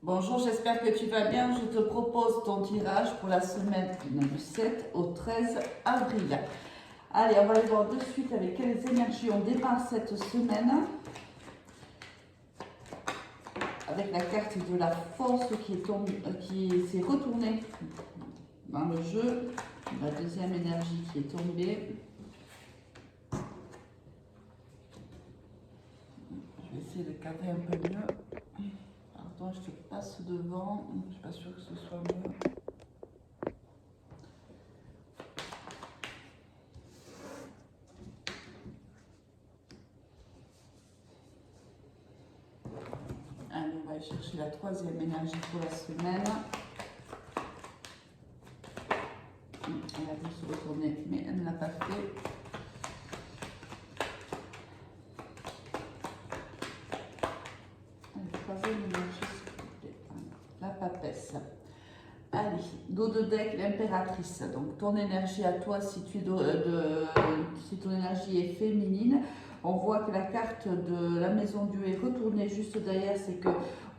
Bonjour, j'espère que tu vas bien. Je te propose ton tirage pour la semaine du 7 au 13 avril. Allez, on va aller voir de suite avec quelles énergies on démarre cette semaine. Avec la carte de la force qui s'est retournée dans le jeu. La deuxième énergie qui est tombée. Je vais essayer de cadrer un peu mieux. Pardon, je te passe devant. Je ne suis pas sûre que ce soit mieux. Allez, on va aller chercher la troisième énergie pour la semaine. Elle a dû se retourner, mais elle ne l'a pas fait. Allez, troisième énergie, s'il vous plaît. La papesse. Allez, dos de deck, l'impératrice. Donc ton énergie à toi, si ton énergie est féminine, on voit que la carte de la maison Dieu est retournée juste derrière. C'est que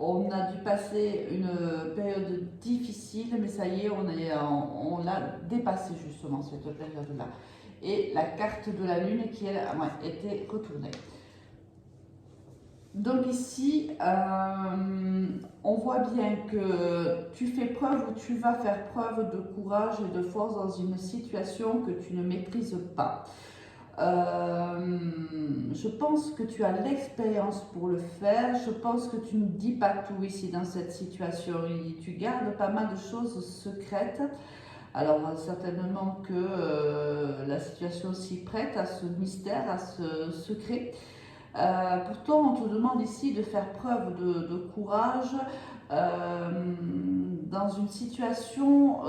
on a dû passer une période difficile, mais ça y est, on l'a dépassé justement cette période-là. Et la carte de la lune qui elle était retournée. Donc ici, on voit bien que tu fais preuve ou tu vas faire preuve de courage et de force dans une situation que tu ne maîtrises pas. Je pense que tu as l'expérience pour le faire. Je pense que tu ne dis pas tout ici dans cette situation. Tu gardes pas mal de choses secrètes. Alors certainement que la situation s'y prête à ce mystère, à ce secret. Pourtant, on te demande ici de faire preuve de courage dans une situation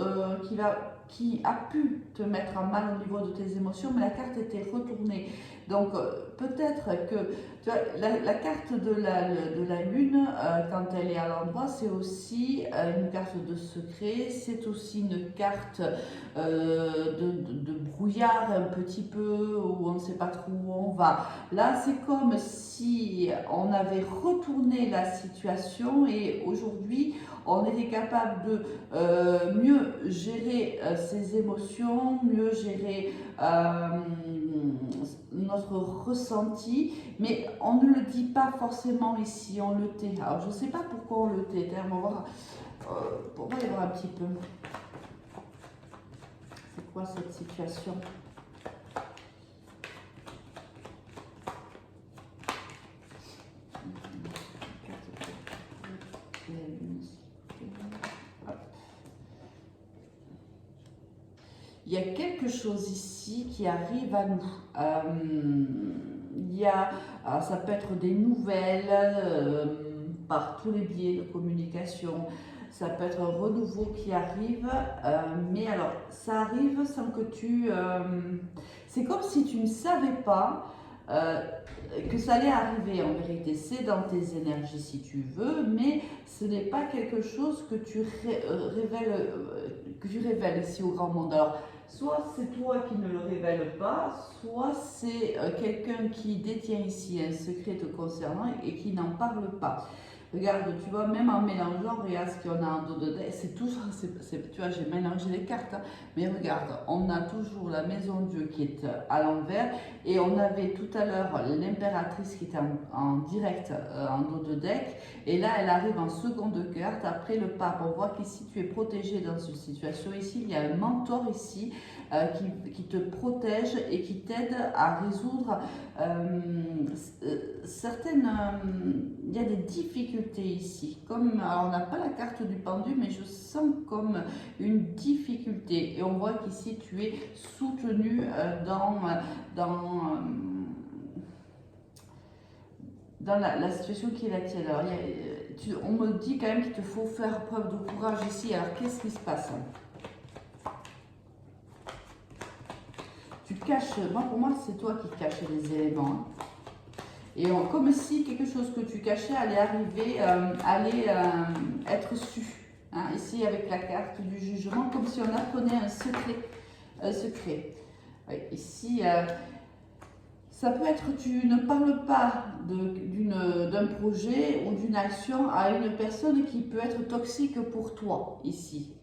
qui a pu te mettre à mal au niveau de tes émotions, mais la carte était retournée. Donc peut-être que tu vois, la carte de la lune, quand elle est à l'endroit, c'est aussi une carte de secret, c'est aussi une carte de brouillard un petit peu, où on ne sait pas trop où on va. Là, c'est comme si on avait retourné la situation et aujourd'hui, on était capable de mieux gérer ses émotions, mieux gérer notre ressenti, mais on ne le dit pas forcément ici, on le tait. Alors, je ne sais pas pourquoi on le tait, hein, on va aller voir un petit peu. C'est quoi cette situation ? Il y a quelque chose ici qui arrive à nous. Alors ça peut être des nouvelles par tous les biais de communication. Ça peut être un renouveau qui arrive, mais alors ça arrive sans que c'est comme si tu ne savais pas que ça allait arriver en vérité. C'est dans tes énergies si tu veux, mais ce n'est pas quelque chose que tu révèles ici au grand monde. Alors, soit c'est toi qui ne le révèles pas, soit c'est quelqu'un qui détient ici un secret te concernant et qui n'en parle pas. Regarde, tu vois, même en mélangeant, regarde ce qu'il y en a en dos de deck, c'est tout ça, tu vois, j'ai mélangé les cartes, hein, mais regarde, on a toujours la maison Dieu qui est à l'envers, et on avait tout à l'heure l'impératrice qui était en direct en dos de deck, et là elle arrive en seconde carte, après le pape, on voit qu'ici tu es protégé dans une situation, ici il y a un mentor ici, qui te protège et qui t'aide à résoudre il y a des difficultés ici. Alors on n'a pas la carte du pendu, mais je sens comme une difficulté. Et on voit qu'ici tu es soutenu dans la situation qui est la tienne. Alors, on me dit quand même qu'il te faut faire preuve de courage ici. Alors qu'est-ce qui se passe ? Tu caches, pour moi c'est toi qui caches les éléments. Hein. Et comme si quelque chose que tu cachais allait arriver, allait être su. Hein, ici avec la carte du jugement, comme si on apprenait un secret. Oui, ici, Ça peut être tu ne parles pas d'un projet ou d'une action à une personne qui peut être toxique pour toi ici.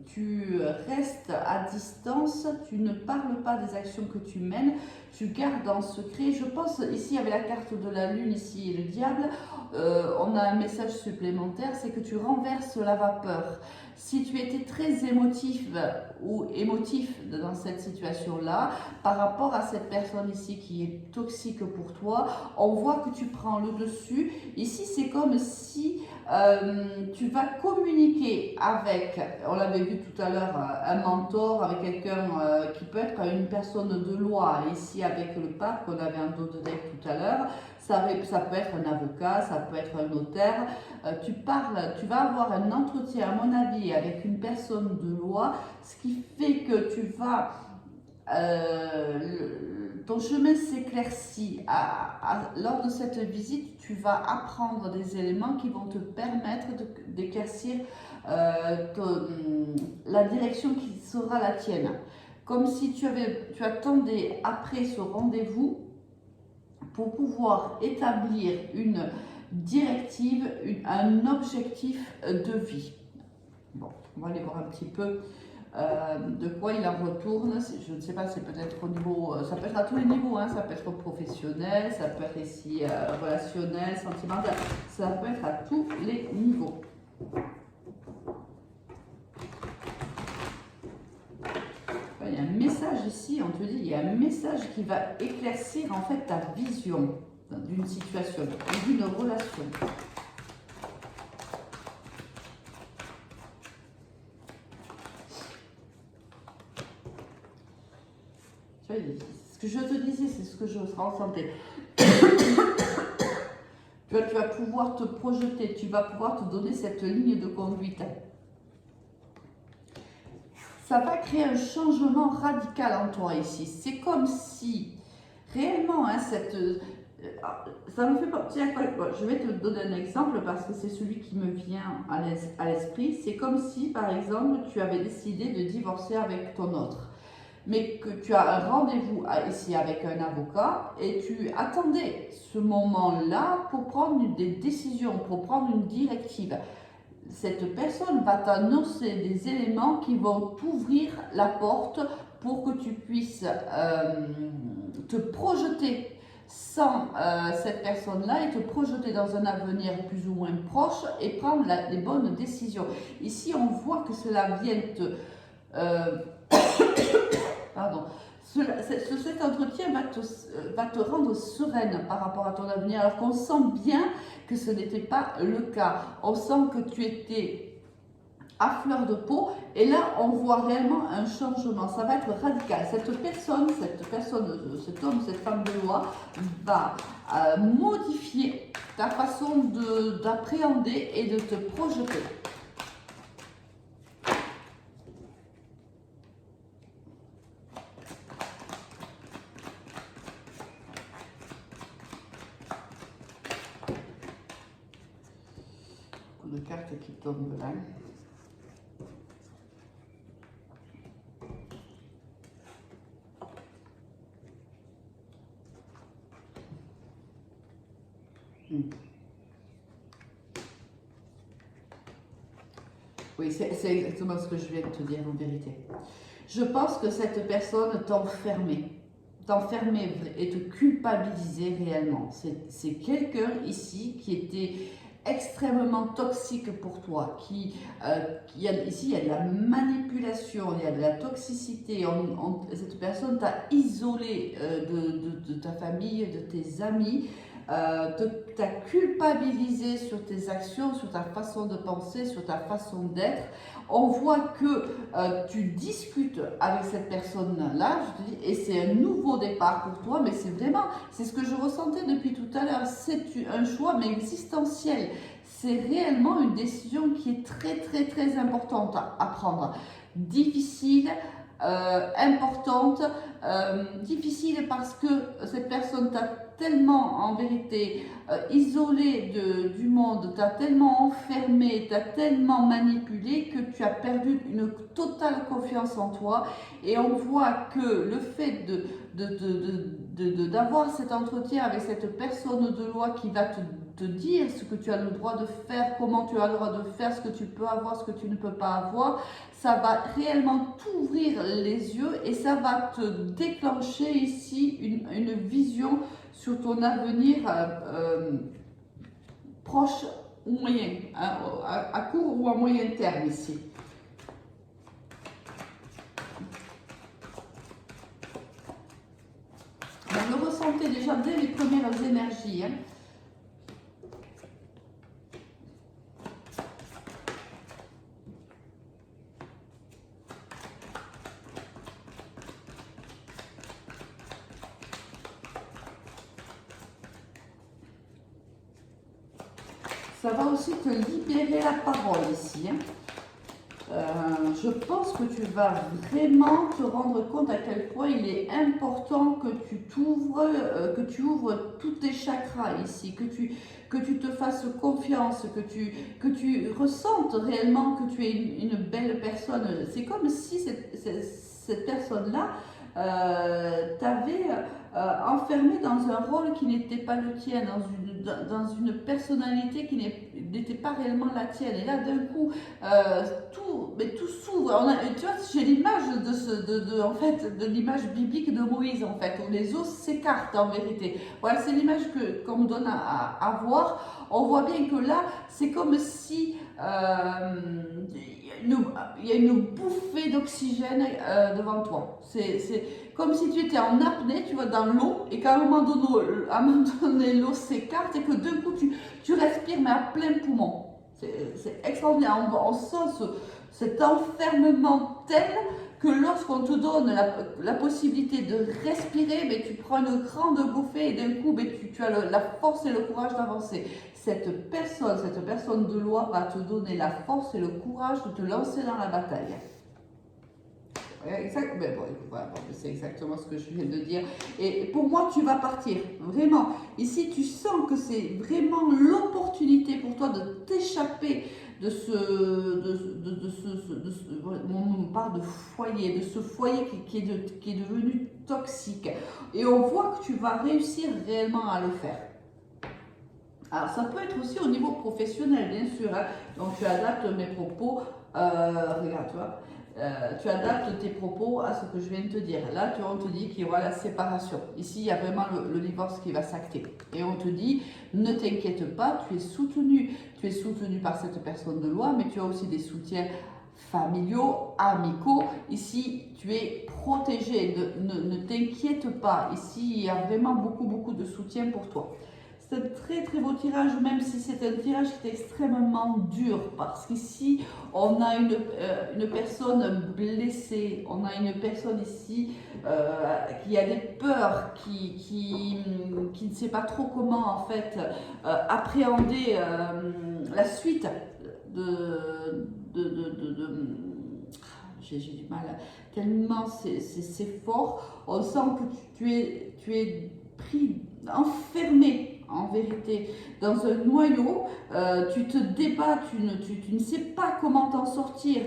Tu restes à distance, tu ne parles pas des actions que tu mènes, tu gardes en secret. Je pense ici avec la carte de la lune ici et le diable, on a un message supplémentaire, c'est que tu renverses la vapeur. Si tu étais très émotif ou émotif dans cette situation-là, par rapport à cette personne ici qui est toxique pour toi, on voit que tu prends le dessus. Ici, c'est comme si tu vas communiquer avec, on l'avait vu tout à l'heure, un mentor, avec quelqu'un qui peut être une personne de loi. Ici, avec le pape, qu'on avait un dos de deck tout à l'heure, ça peut être un avocat, ça peut être un notaire. Tu vas avoir un entretien, à mon avis, avec une personne de loi, ce qui fait que tu vas ton chemin s'éclaircit. Lors de cette visite, tu vas apprendre des éléments qui vont te permettre d'éclaircir la direction qui sera la tienne. Comme si tu attendais après ce rendez-vous pour pouvoir établir une directive, un objectif de vie. Bon, on va aller voir un petit peu de quoi il en retourne. Je ne sais pas, c'est peut-être au niveau, ça peut être à tous les niveaux, hein, ça peut être professionnel, ça peut être ici relationnel, sentimental, ça peut être à tous les niveaux. Il y a un message ici, on te dit, il y a un message qui va éclaircir en fait ta vision d'une situation, d'une relation. Ce que je te disais, c'est ce que je ressentais. Tu vas pouvoir te projeter, tu vas pouvoir te donner cette ligne de conduite. Ça va créer un changement radical en toi ici. C'est comme si, réellement, hein, ça me fait penser à quoi? Je vais te donner un exemple parce que c'est celui qui me vient à l'esprit. C'est comme si, par exemple, tu avais décidé de divorcer avec ton autre, mais que tu as un rendez-vous ici avec un avocat et tu attendais ce moment-là pour prendre des décisions, pour prendre une directive. Cette personne va t'annoncer des éléments qui vont t'ouvrir la porte pour que tu puisses te projeter sans cette personne-là et te projeter dans un avenir plus ou moins proche et prendre les bonnes décisions. Ici, on voit que cela vient te... pardon. Cet entretien va te rendre sereine par rapport à ton avenir, alors qu'on sent bien que ce n'était pas le cas. On sent que tu étais à fleur de peau et là on voit réellement un changement, ça va être radical. Cette personne, cet homme, cette femme de loi va modifier ta façon d'appréhender et de te projeter. De cartes qui tombent là. Oui, c'est exactement ce que je viens de te dire en vérité. Je pense que cette personne t'enfermait et te culpabilisait réellement. C'est quelqu'un ici qui était extrêmement toxique pour toi, ici il y a de la manipulation, il y a de la toxicité, cette personne t'a isolé de ta famille, de tes amis, t'a culpabilisé sur tes actions, sur ta façon de penser, sur ta façon d'être. On voit que tu discutes avec cette personne-là, je te dis, et c'est un nouveau départ pour toi, mais c'est ce que je ressentais depuis tout à l'heure, c'est un choix mais existentiel. C'est réellement une décision qui est très très très importante à prendre. Difficile, importante, difficile parce que cette personne t'a tellement en vérité isolé du monde, t'a tellement enfermé, t'a tellement manipulé que tu as perdu une totale confiance en toi et on voit que le fait d'avoir cet entretien avec cette personne de loi qui va te dire ce que tu as le droit de faire, comment tu as le droit de faire, ce que tu peux avoir, ce que tu ne peux pas avoir. Ça va réellement t'ouvrir les yeux et ça va te déclencher ici une vision sur ton avenir proche ou moyen, hein, à court ou à moyen terme ici. Vous le ressentez déjà dès les premières énergies. Hein. Ça va aussi te libérer la parole ici. Hein. Je pense que tu vas vraiment te rendre compte à quel point il est important que tu ouvres tous tes chakras ici, que tu te fasses confiance, que tu ressentes réellement que tu es une belle personne. C'est comme si cette personne-là t'avait enfermé dans un rôle qui n'était pas le tien, dans une personnalité qui n'était pas réellement la tienne. Et là, d'un coup, tout s'ouvre. Tu vois, j'ai l'image en fait, de l'image biblique de Moïse, en fait, où les os s'écartent en vérité. Voilà, c'est l'image qu'on me donne à voir. On voit bien que là, c'est comme si il y a une bouffée d'oxygène devant toi. C'est comme si tu étais en apnée, tu vois, dans l'eau, et qu'à un moment donné, l'eau s'écarte et que d'un coup, tu respires, mais à plein poumon. C'est extraordinaire. On sent cet enfermement tel que lorsqu'on te donne la possibilité de respirer, mais tu prends une grande bouffée et d'un coup, tu as la force et le courage d'avancer. Cette personne de loi va te donner la force et le courage de te lancer dans la bataille. C'est exactement ce que je viens de dire. Et pour moi, tu vas partir. Vraiment. Ici, tu sens que c'est vraiment l'opportunité pour toi de t'échapper de on parle de foyer, de ce foyer qui est devenu toxique. Et on voit que tu vas réussir réellement à le faire. Alors, ça peut être aussi au niveau professionnel, bien sûr. Hein. Donc, tu adaptes mes propos. Regarde, tu vois. Tu adaptes tes propos à ce que je viens de te dire. Là, on te dit qu'il y aura la séparation. Ici, il y a vraiment le divorce qui va s'acter. Et on te dit, ne t'inquiète pas, tu es soutenu. Tu es soutenu par cette personne de loi, mais tu as aussi des soutiens familiaux, amicaux. Ici, tu es protégé. Ne t'inquiète pas. Ici, il y a vraiment beaucoup de soutien pour toi. C'est un très très beau tirage, même si c'est un tirage qui est extrêmement dur, parce qu'ici, on a une personne blessée, on a une personne ici qui a des peurs, qui ne sait pas trop comment en fait appréhender la suite j'ai du mal, tellement c'est fort, on sent que tu es pris, enfermé en vérité dans un noyau, tu te débats, tu ne sais pas comment t'en sortir,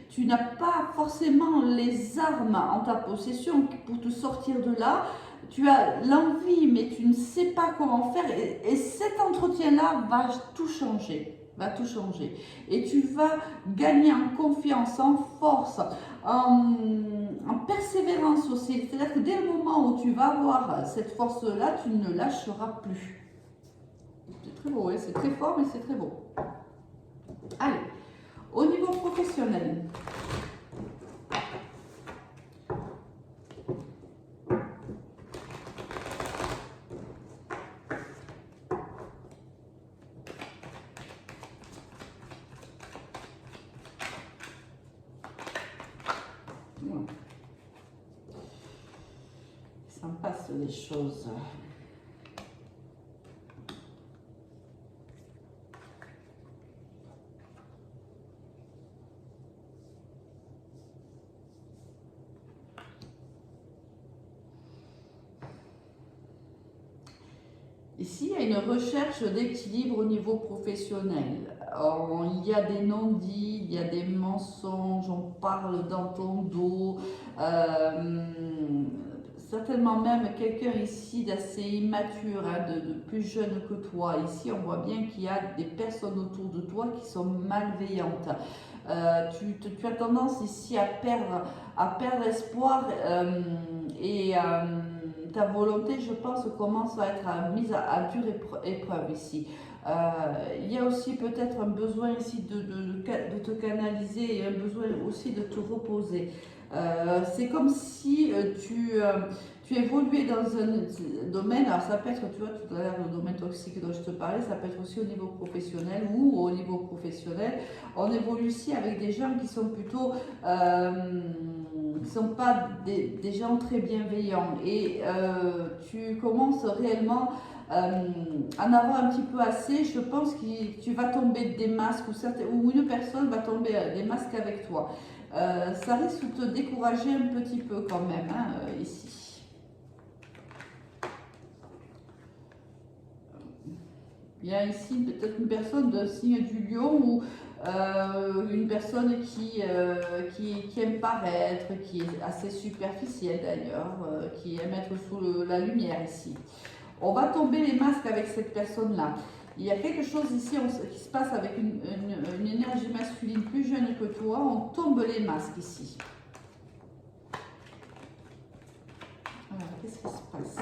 tu n'as pas forcément les armes en ta possession pour te sortir de là, tu as l'envie mais tu ne sais pas comment faire et cet entretien-là va tout changer. Et tu vas gagner en confiance, en force, en persévérance aussi. C'est-à-dire que dès le moment où tu vas avoir cette force-là, tu ne lâcheras plus. C'est très beau, hein, c'est très fort, mais c'est très beau. Allez, au niveau professionnel. Ça me passe des choses. Ici, il y a une recherche d'équilibre au niveau professionnel. Il y a des non-dits, il y a des mensonges, on parle dans ton dos. certainement même quelqu'un ici d'assez immature, hein, de plus jeune que toi. Ici, on voit bien qu'il y a des personnes autour de toi qui sont malveillantes. Tu as tendance ici à perdre espoir et ta volonté, je pense, commence à être mise à dure épreuve ici. Il y a aussi peut-être un besoin ici de te canaliser et un besoin aussi de te reposer. C'est comme si tu évoluais dans un domaine, alors ça peut être, tu vois, tout à l'heure, le domaine toxique dont je te parlais, ça peut être aussi au niveau professionnel ou au niveau professionnel. On évolue ici avec des gens qui sont plutôt, qui sont pas des gens très bienveillants et tu commences réellement en avoir un petit peu assez. Je pense que tu vas tomber des masques ou une personne va tomber des masques avec toi. Ça risque de te décourager un petit peu quand même, hein, ici. Il y a ici peut-être une personne de signe du lion ou une personne qui aime paraître, qui est assez superficielle d'ailleurs, qui aime être sous la lumière ici. On va tomber les masques avec cette personne-là. Il y a quelque chose ici qui se passe avec une énergie masculine plus jeune que toi. On tombe les masques ici. Alors, qu'est-ce qui se passe?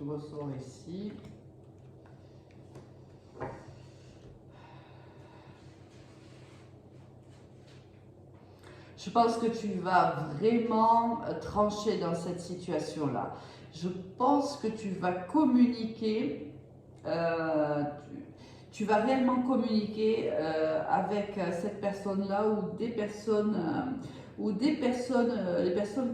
Je ressors ici. Je pense que tu vas vraiment trancher dans cette situation-là. Je pense que tu vas communiquer, tu vas réellement communiquer avec cette personne-là les personnes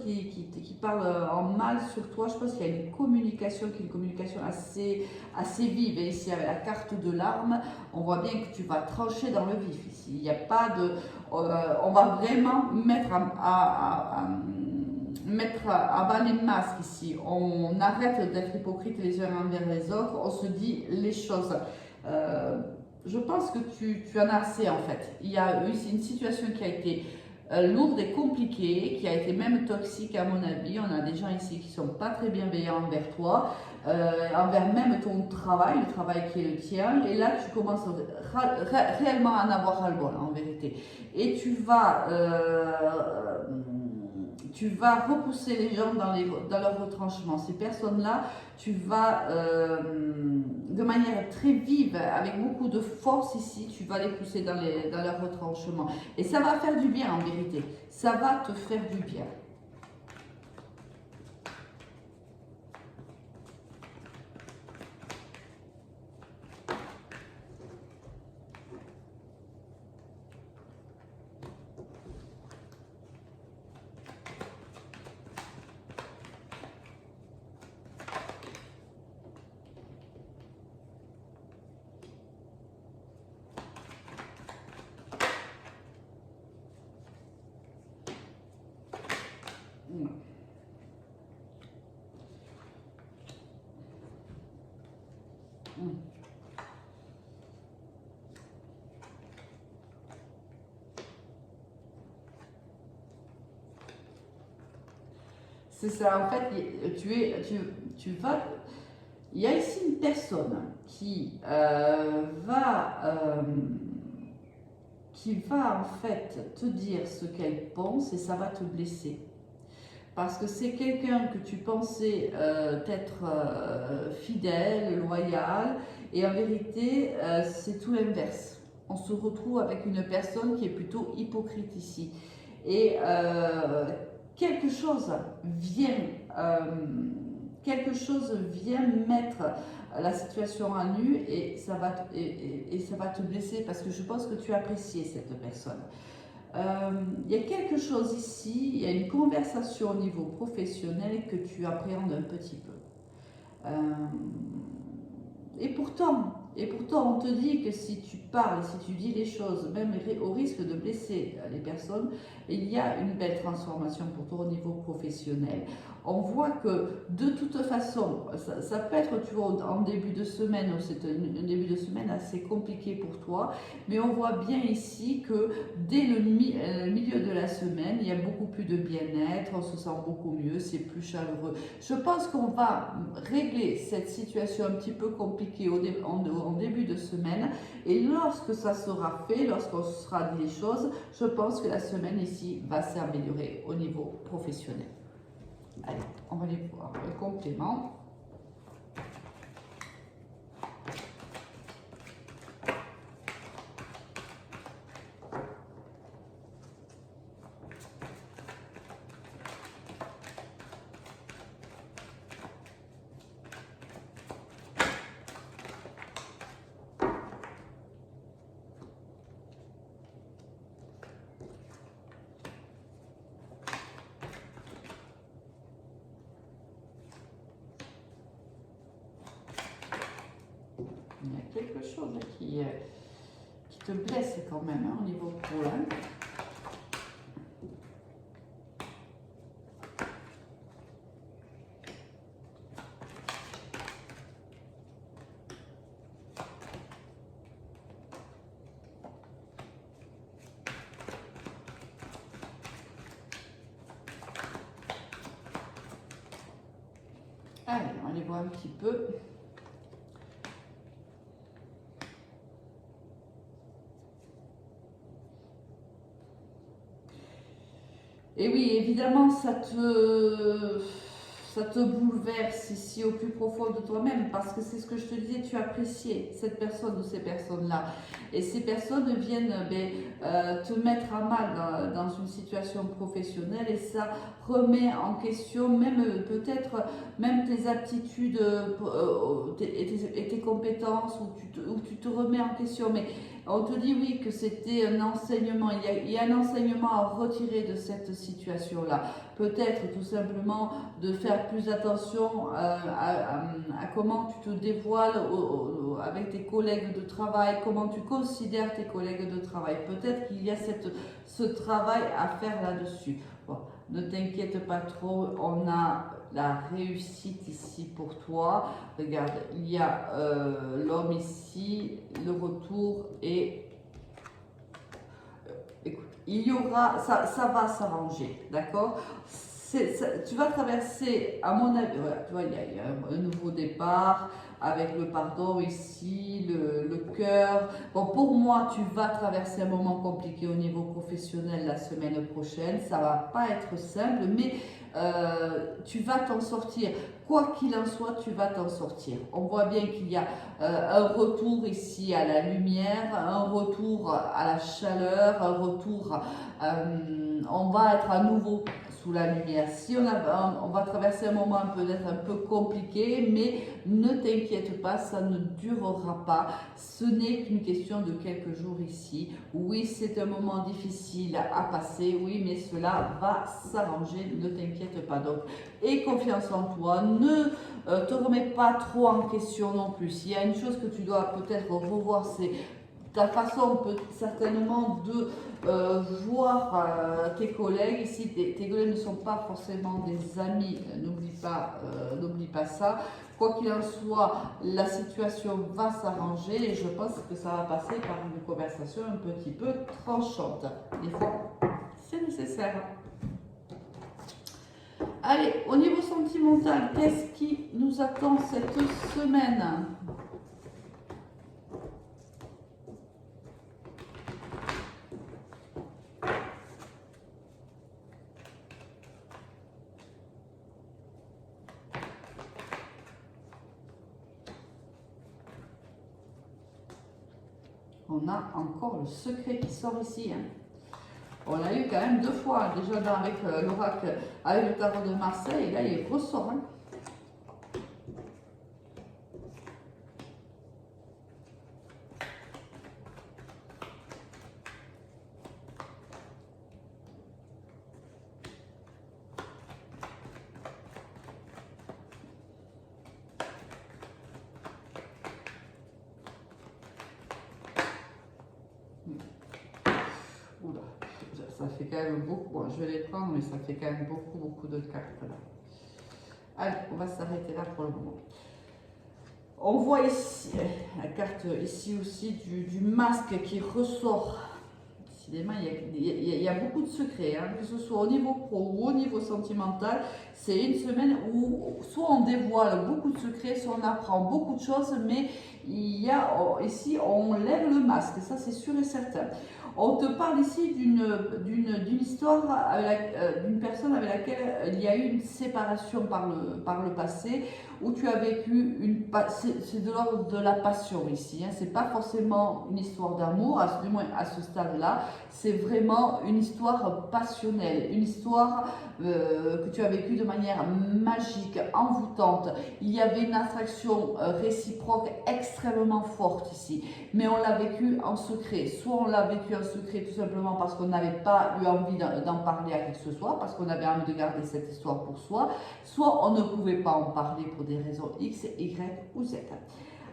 qui parlent en mal sur toi. Je pense qu'il y a une communication qui est une communication assez vive. Et ici, avec la carte de l'arme, on voit bien que tu vas trancher dans le vif ici. Il n'y a pas de... on va vraiment mettre à bas les masques ici. On arrête d'être hypocrite les uns envers les autres. On se dit les choses. Je pense que tu en as assez en fait. Il y a eu une situation qui a été lourde et compliquée, qui a été même toxique à mon avis. On a des gens ici qui ne sont pas très bienveillants envers toi, envers même ton travail, le travail qui est le tien. Et là, tu commences réellement à en avoir ras-le-bol en vérité. Et tu vas repousser les gens dans leur retranchement. Ces personnes-là, tu vas, de manière très vive, avec beaucoup de force ici, tu vas les pousser dans leur retranchement. Et ça va faire du bien en vérité. Ça va te faire du bien. C'est ça, en fait, tu vas... Il y a ici une personne qui va en fait te dire ce qu'elle pense et ça va te blesser. Parce que c'est quelqu'un que tu pensais être fidèle, loyal, et en vérité, c'est tout l'inverse. On se retrouve avec une personne qui est plutôt hypocrite ici. Et quelque chose vient mettre la situation à nu et ça va te blesser parce que je pense que tu apprécies cette personne. Il y a quelque chose ici, il y a une conversation au niveau professionnel que tu appréhendes un petit peu. Et pourtant, on te dit que si tu parles, si tu dis les choses, même au risque de blesser les personnes, il y a une belle transformation pour toi au niveau professionnel. On voit que de toute façon, ça peut être, tu vois, en début de semaine, c'est un début de semaine assez compliqué pour toi, mais on voit bien ici que dès le milieu de la semaine, il y a beaucoup plus de bien-être, on se sent beaucoup mieux, c'est plus chaleureux. Je pense qu'on va régler cette situation un petit peu compliquée en début de semaine, et lorsque ça sera fait, lorsqu'on se sera dit les choses, je pense que la semaine ici va s'améliorer au niveau professionnel. Allez, on va aller voir le complément. Il y a quelque chose qui te blesse quand même au niveau pro. Allez, on va aller voir un petit peu. Et oui, évidemment, ça te bouleverse ici au plus profond de toi-même, parce que c'est ce que je te disais, tu appréciais cette personne ou ces personnes-là. Et ces personnes viennent te mettre à mal dans une situation professionnelle, et ça remet en question même peut-être même tes aptitudes et tes compétences, où tu te remets en question. Mais on te dit oui que c'était un enseignement, il y a un enseignement à retirer de cette situation-là. Peut-être tout simplement de faire plus attention à comment tu te dévoiles avec tes collègues de travail, comment tu considères tes collègues de travail. Peut-être qu'il y a ce travail à faire là-dessus. Bon, ne t'inquiète pas trop, on a la réussite ici pour toi. Regarde, il y a l'homme ici, le retour, et écoute, il y aura, ça va s'arranger, d'accord? Tu vas traverser, à mon avis, voilà, tu vois, il y a un nouveau départ avec le pardon ici, le cœur. Bon, pour moi, tu vas traverser un moment compliqué au niveau professionnel la semaine prochaine. Ça va pas être simple, mais tu vas t'en sortir. Quoi qu'il en soit, tu vas t'en sortir. On voit bien qu'il y a un retour ici à la lumière, un retour à la chaleur, un retour, on va être à nouveau sous la lumière. Si on va traverser un moment peut-être un peu compliqué, mais ne t'inquiète pas, ça ne durera pas. Ce n'est qu'une question de quelques jours ici. Oui, c'est un moment difficile à passer, oui, mais cela va s'arranger, ne t'inquiète pas. Donc, aie confiance en toi, ne te remets pas trop en question non plus. Il y a une chose que tu dois peut-être revoir, c'est ta façon certainement de voir tes collègues. Ici, tes collègues ne sont pas forcément des amis, n'oublie pas ça. Quoi qu'il en soit, la situation va s'arranger, et je pense que ça va passer par une conversation un petit peu tranchante. Des fois, c'est nécessaire. Allez, au niveau sentimental, qu'est-ce qui nous attend cette semaine ? On a encore le secret qui sort ici. On l'a eu quand même 2 fois, déjà avec l'oracle, avec le tarot de Marseille, et là il ressort. ça fait quand même beaucoup. Bon, je vais les prendre, mais ça fait quand même beaucoup de cartes là. Allez, on va s'arrêter là pour le moment. On voit ici, la carte ici aussi du masque qui ressort. Décidément, il y a beaucoup de secrets, hein, que ce soit au niveau pro ou au niveau sentimental. C'est une semaine où soit on dévoile beaucoup de secrets, soit on apprend beaucoup de choses, mais il y a ici, on lève le masque, ça c'est sûr et certain. On te parle ici d'une histoire d'une personne avec laquelle il y a eu une séparation par le passé, où tu as vécu c'est de l'ordre de la passion ici, hein. C'est pas forcément une histoire d'amour, du moins à ce stade-là, c'est vraiment une histoire passionnelle, une histoire que tu as vécue de manière magique, envoûtante. Il y avait une attraction réciproque extrêmement forte ici, mais on l'a vécu en secret. Soit on l'a vécu en secret tout simplement parce qu'on n'avait pas eu envie d'en parler à qui que ce soit, parce qu'on avait envie de garder cette histoire pour soi, soit on ne pouvait pas en parler pour des raisons X, Y ou Z.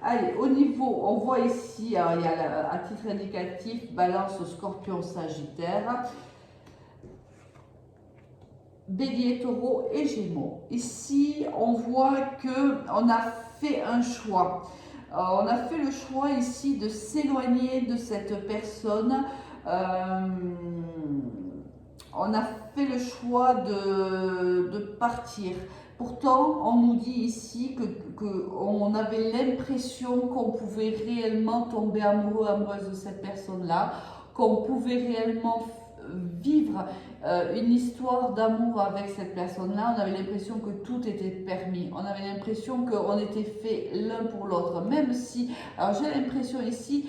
Allez, au niveau, on voit ici, il y a à titre indicatif, Balance, Scorpion, Sagittaire, Bélier, Taureau et Gémeaux. Ici, on voit qu'on a fait un choix. On a fait le choix ici de s'éloigner de cette personne. On a fait le choix de partir. Pourtant, on nous dit ici qu'on avait l'impression qu'on pouvait réellement tomber amoureux, amoureuse de cette personne-là, qu'on pouvait réellement vivre une histoire d'amour avec cette personne-là. On avait l'impression que tout était permis. On avait l'impression qu'on était fait l'un pour l'autre. Même si, alors j'ai l'impression ici,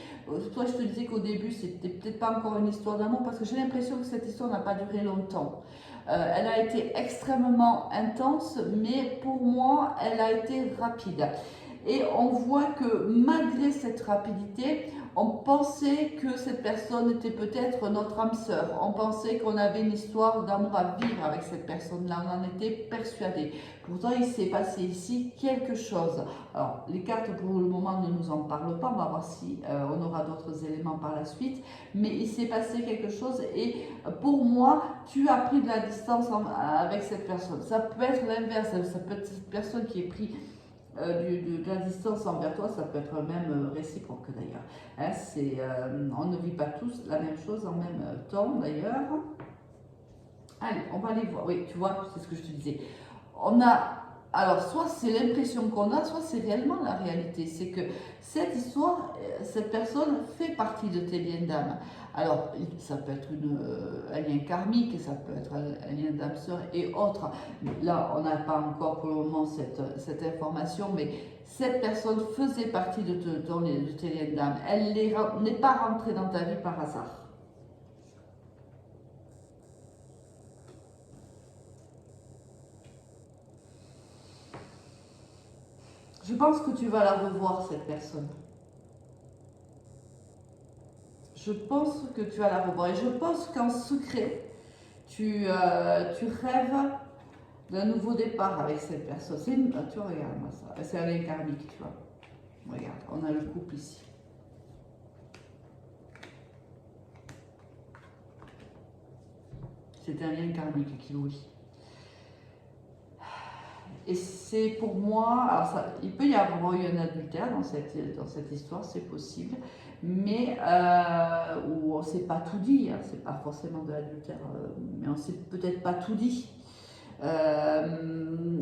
toi je te disais qu'au début c'était peut-être pas encore une histoire d'amour, parce que j'ai l'impression que cette histoire n'a pas duré longtemps. Elle a été extrêmement intense, mais pour moi, elle a été rapide. Et on voit que malgré cette rapidité, on pensait que cette personne était peut-être notre âme sœur. On pensait qu'on avait une histoire d'amour à vivre avec cette personne-là. On en était persuadé. Pourtant, il s'est passé ici quelque chose. Alors, les cartes pour le moment ne nous en parlent pas. On va voir si on aura d'autres éléments par la suite. Mais il s'est passé quelque chose et pour moi, tu as pris de la distance avec cette personne. Ça peut être l'inverse. Ça peut être cette personne qui est prise de la distance envers toi, ça peut être même réciproque d'ailleurs. Hein, on ne vit pas tous la même chose en même temps d'ailleurs. Allez, on va aller voir. Oui, tu vois, c'est ce que je te disais. On a, alors, soit c'est l'impression qu'on a, soit c'est réellement la réalité. C'est que cette histoire, cette personne fait partie de tes liens d'âme. Alors, ça peut être un lien karmique, ça peut être un lien d'âme sœur et autres. Là, on n'a pas encore pour le moment cette information, mais cette personne faisait partie de tes liens d'âme. Elle n'est pas rentrée dans ta vie par hasard. Je pense que tu vas la revoir, cette personne. Je pense que tu vas la revoir. Et je pense qu'en secret, tu rêves d'un nouveau départ avec cette personne. Tu vois, regarde-moi ça. C'est un lien karmique, tu vois. Regarde, on a le couple ici. C'est un lien karmique qui vous lie. Et c'est pour moi, alors ça, il peut y avoir eu un adultère dans cette histoire, c'est possible, mais où on ne s'est pas tout dit, hein, c'est pas forcément de l'adultère, mais on ne s'est peut-être pas tout dit.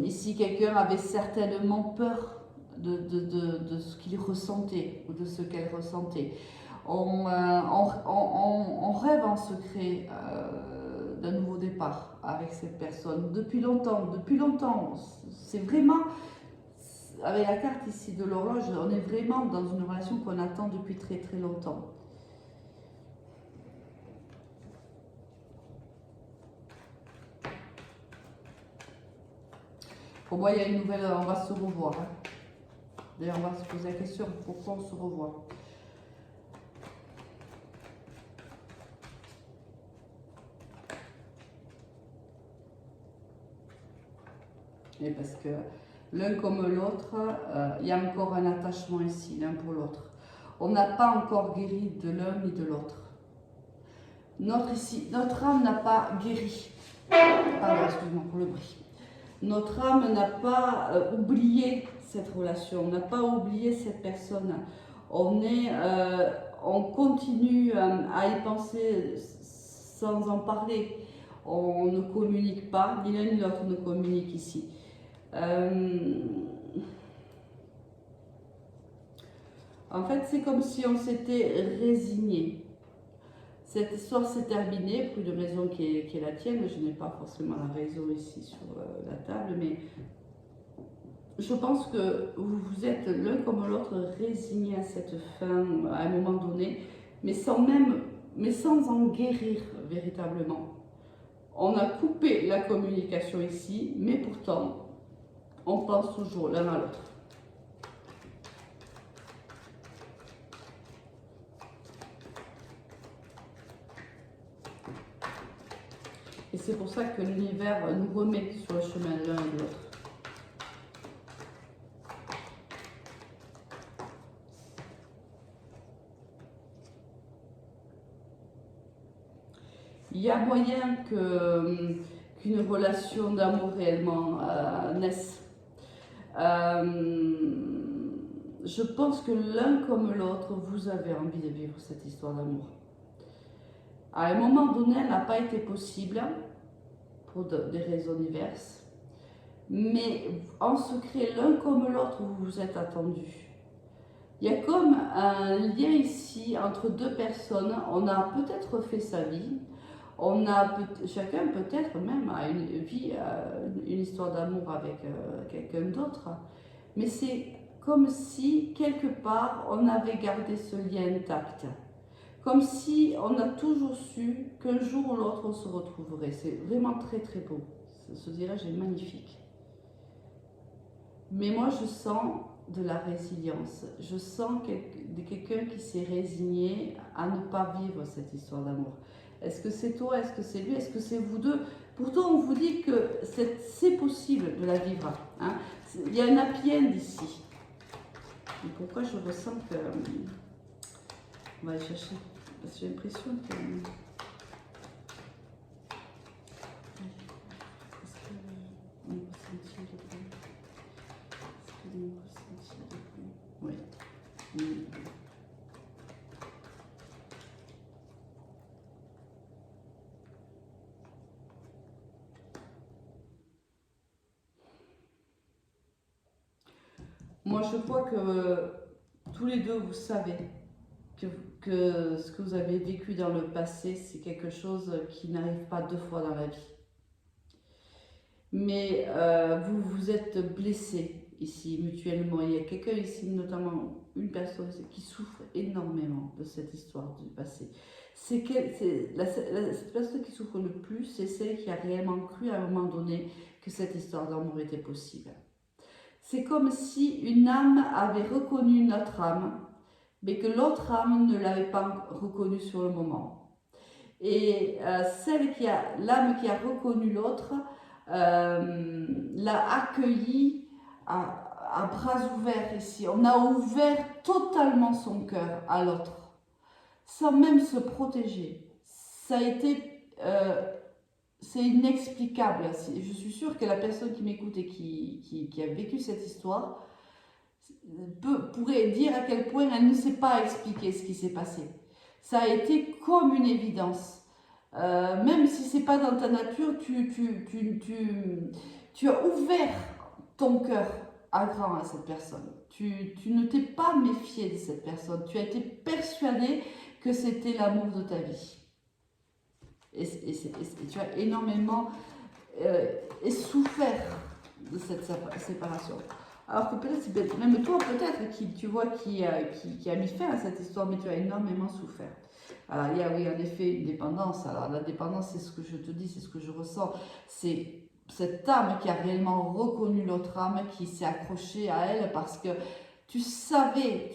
Ici, quelqu'un avait certainement peur de ce qu'il ressentait ou de ce qu'elle ressentait. On rêve en secret d'un nouveau départ avec cette personne depuis longtemps. C'est vraiment, avec la carte ici de l'horloge, on est vraiment dans une relation qu'on attend depuis très très longtemps. Pour moi, il y a une nouvelle, on va se revoir. Hein. D'ailleurs, on va se poser la question, pourquoi on se revoit? Et parce que l'un comme l'autre, il y a encore un attachement ici, l'un pour l'autre. On n'a pas encore guéri de l'un ni de l'autre. Notre âme n'a pas guéri. Pardon, excuse-moi pour le bruit. Notre âme n'a pas oublié cette relation, n'a pas oublié cette personne. On continue à y penser sans en parler. On ne communique pas, ni l'un ni l'autre ne communique ici. En fait, c'est comme si on s'était résigné. Cette histoire s'est terminée pour une raison qui est la tienne. Je n'ai pas forcément la raison ici sur la table, mais je pense que vous êtes l'un comme l'autre résigné à cette fin à un moment donné, mais sans en guérir véritablement. On a coupé la communication ici, mais pourtant, on pense toujours l'un à l'autre. Et c'est pour ça que l'univers nous remet sur le chemin l'un et l'autre. Il y a moyen qu'une relation d'amour réellement naisse. Je pense que l'un comme l'autre, vous avez envie de vivre cette histoire d'amour. À un moment donné, elle n'a pas été possible pour des raisons diverses, mais en secret, l'un comme l'autre, vous vous êtes attendus. Il y a comme un lien ici entre deux personnes. On a peut-être fait sa vie, chacun peut-être même a une vie, une histoire d'amour avec quelqu'un d'autre, mais c'est comme si quelque part on avait gardé ce lien intact. Comme si on a toujours su qu'un jour ou l'autre on se retrouverait. C'est vraiment très très beau. Ce dirais-je est magnifique. Mais moi je sens de la résilience. Je sens quelqu'un qui s'est résigné à ne pas vivre cette histoire d'amour. Est-ce que c'est toi? Est-ce que c'est lui? Est-ce que c'est vous deux? Pourtant on vous dit que c'est possible de la vivre. Hein? Il y a un happy end ici. Et pourquoi je ressens que... On va aller chercher. Parce que j'ai l'impression que... Est-ce qu'on peut sentir le bruit? Est-ce qu'on peut sentir le bruit? Oui. Moi, je crois que tous les deux, vous savez que ce que vous avez vécu dans le passé, c'est quelque chose qui n'arrive pas deux fois dans la vie. Mais vous vous êtes blessés ici mutuellement. Il y a quelqu'un ici, notamment une personne qui souffre énormément de cette histoire du passé. Cette personne qui souffre le plus, c'est celle qui a réellement cru à un moment donné que cette histoire d'amour était possible. C'est comme si une âme avait reconnu notre âme, mais que l'autre âme ne l'avait pas reconnue sur le moment. Et l'âme qui a reconnu l'autre l'a accueilli à bras ouverts ici. On a ouvert totalement son cœur à l'autre, sans même se protéger. Ça a été... c'est inexplicable. Je suis sûre que la personne qui m'écoute et qui a vécu cette histoire pourrait dire à quel point elle ne sait pas expliquer ce qui s'est passé. Ça a été comme une évidence. Même si c'est pas dans ta nature, tu as ouvert ton cœur à grand à cette personne. Tu ne t'es pas méfié de cette personne. Tu as été persuadé que c'était l'amour de ta vie. Et tu as énormément souffert de cette séparation. Alors que peut-être, même toi peut-être, qui a mis fin à cette histoire, mais tu as énormément souffert. Alors il y a oui en effet une dépendance. Alors la dépendance, c'est ce que je te dis, c'est ce que je ressens. C'est cette âme qui a réellement reconnu l'autre âme, qui s'est accrochée à elle parce que tu savais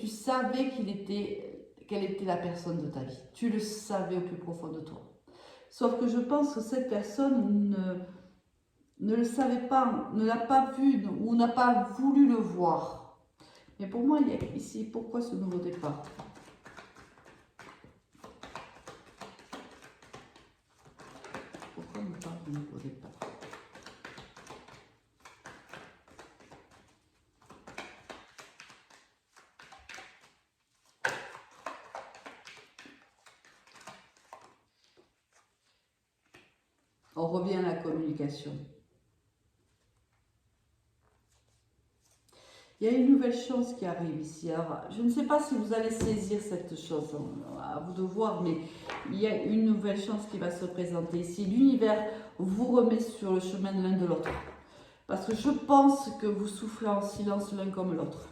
qu'elle était la personne de ta vie. Tu le savais au plus profond de toi. Sauf que je pense que cette personne ne le savait pas, ne l'a pas vu ou n'a pas voulu le voir. Mais pour moi, il y a ici, pourquoi ce nouveau départ? au départ. On revient à la communication. Il y a une nouvelle chance qui arrive ici. Alors, je ne sais pas si vous allez saisir cette chance, à vous de voir, mais il y a une nouvelle chance qui va se présenter ici. L'univers vous remet sur le chemin de l'un de l'autre. Parce que je pense que vous souffrez en silence l'un comme l'autre.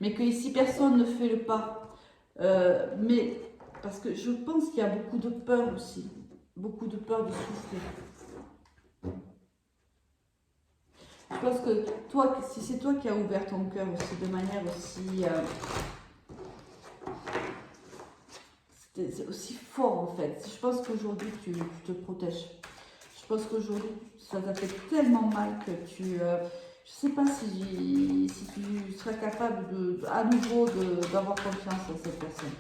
Mais que ici, personne ne fait le pas. Mais parce que je pense qu'il y a beaucoup de peur aussi. Beaucoup de peur de souffrir. Je pense que toi, si c'est toi qui as ouvert ton cœur aussi de manière aussi... c'est aussi fort en fait. Je pense qu'aujourd'hui tu te protèges. Je pense qu'aujourd'hui ça t'a fait tellement mal que tu... je ne sais pas si tu seras capable à nouveau d'avoir confiance en cette personne.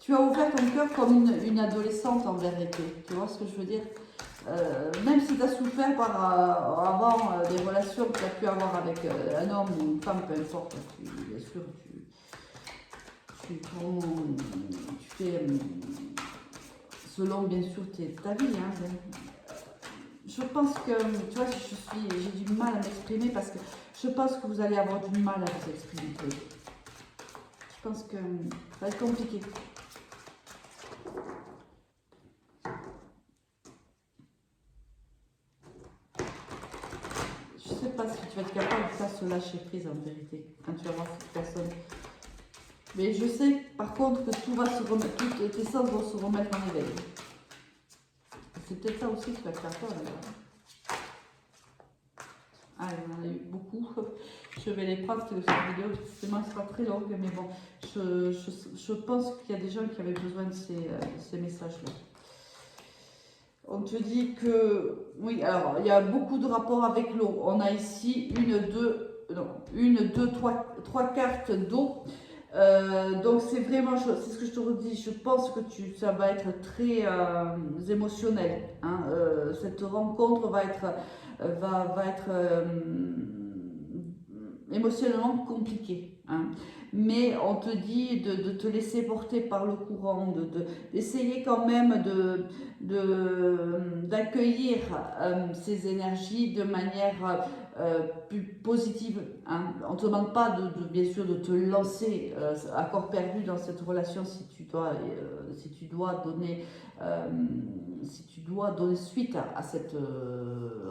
Tu as ouvert ton cœur comme une adolescente en vérité. Tu vois ce que je veux dire? Même si tu as souffert avant des relations que tu as pu avoir avec un homme ou une femme, peu importe, bien sûr, tu fais selon bien sûr ta vie. Hein, je pense que, tu vois, j'ai du mal à m'exprimer parce que je pense que vous allez avoir du mal à vous exprimer. Je pense que ça va être compliqué. Je ne sais pas si tu vas être capable de faire ce lâcher prise en vérité, quand tu vas voir cette personne. Mais je sais par contre que tout va se remettre, toutes tes sens vont se remettre en éveil. C'est peut-être ça aussi qui va te faire peur. Ah, il y en a eu beaucoup. Je vais les prendre cette vidéo, justement, c'est pas très longue, mais bon, je pense qu'il y a des gens qui avaient besoin de ces messages-là. On te dit que, oui, alors, il y a beaucoup de rapports avec l'eau. On a ici trois cartes d'eau. Donc c'est vraiment, c'est ce que je te redis, je pense que ça va être très émotionnel. Hein. Cette rencontre va être émotionnellement compliquée. Hein. Mais on te dit de te laisser porter par le courant, d'essayer quand même d'accueillir ces énergies de manière plus positive. Hein. On ne te demande pas bien sûr de te lancer à corps perdu dans cette relation si tu dois donner suite à cette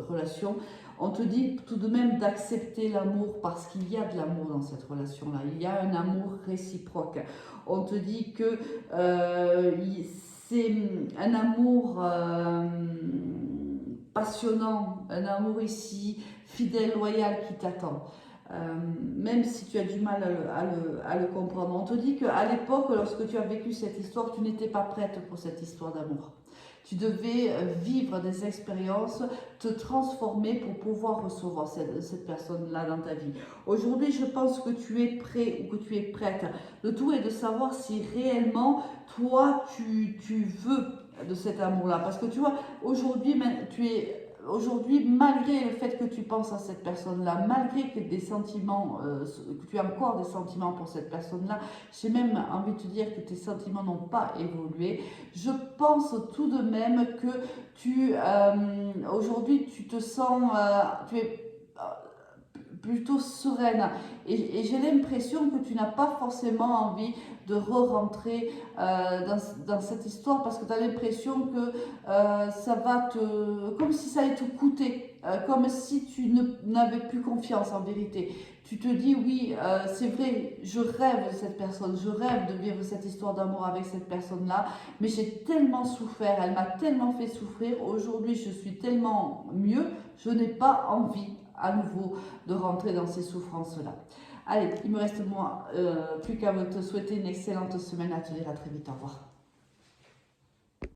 relation. On te dit tout de même d'accepter l'amour parce qu'il y a de l'amour dans cette relation-là. Il y a un amour réciproque. On te dit que c'est un amour passionnant, un amour ici fidèle, loyal qui t'attend. Même si tu as du mal à le comprendre. On te dit qu'à l'époque, lorsque tu as vécu cette histoire, tu n'étais pas prête pour cette histoire d'amour. Tu devais vivre des expériences, te transformer pour pouvoir recevoir cette personne-là dans ta vie. Aujourd'hui, je pense que tu es prêt ou que tu es prête. Le tout est de savoir si réellement, toi, tu veux de cet amour-là. Parce que tu vois, aujourd'hui, malgré le fait que tu penses à cette personne-là, malgré que que tu as encore des sentiments pour cette personne-là, j'ai même envie de te dire que tes sentiments n'ont pas évolué. Je pense tout de même que aujourd'hui, tu te sens, tu es plutôt sereine et j'ai l'impression que tu n'as pas forcément envie de re-rentrer dans cette histoire parce que tu as l'impression que ça va comme si ça allait te coûter, comme si tu n'avais plus confiance en vérité. Tu te dis oui, c'est vrai, je rêve de cette personne, je rêve de vivre cette histoire d'amour avec cette personne-là, mais j'ai tellement souffert, elle m'a tellement fait souffrir, aujourd'hui je suis tellement mieux, je n'ai pas envie à nouveau de rentrer dans ces souffrances-là. Allez, il me reste moi plus qu'à te souhaiter une excellente semaine, à te dire à très vite, au revoir.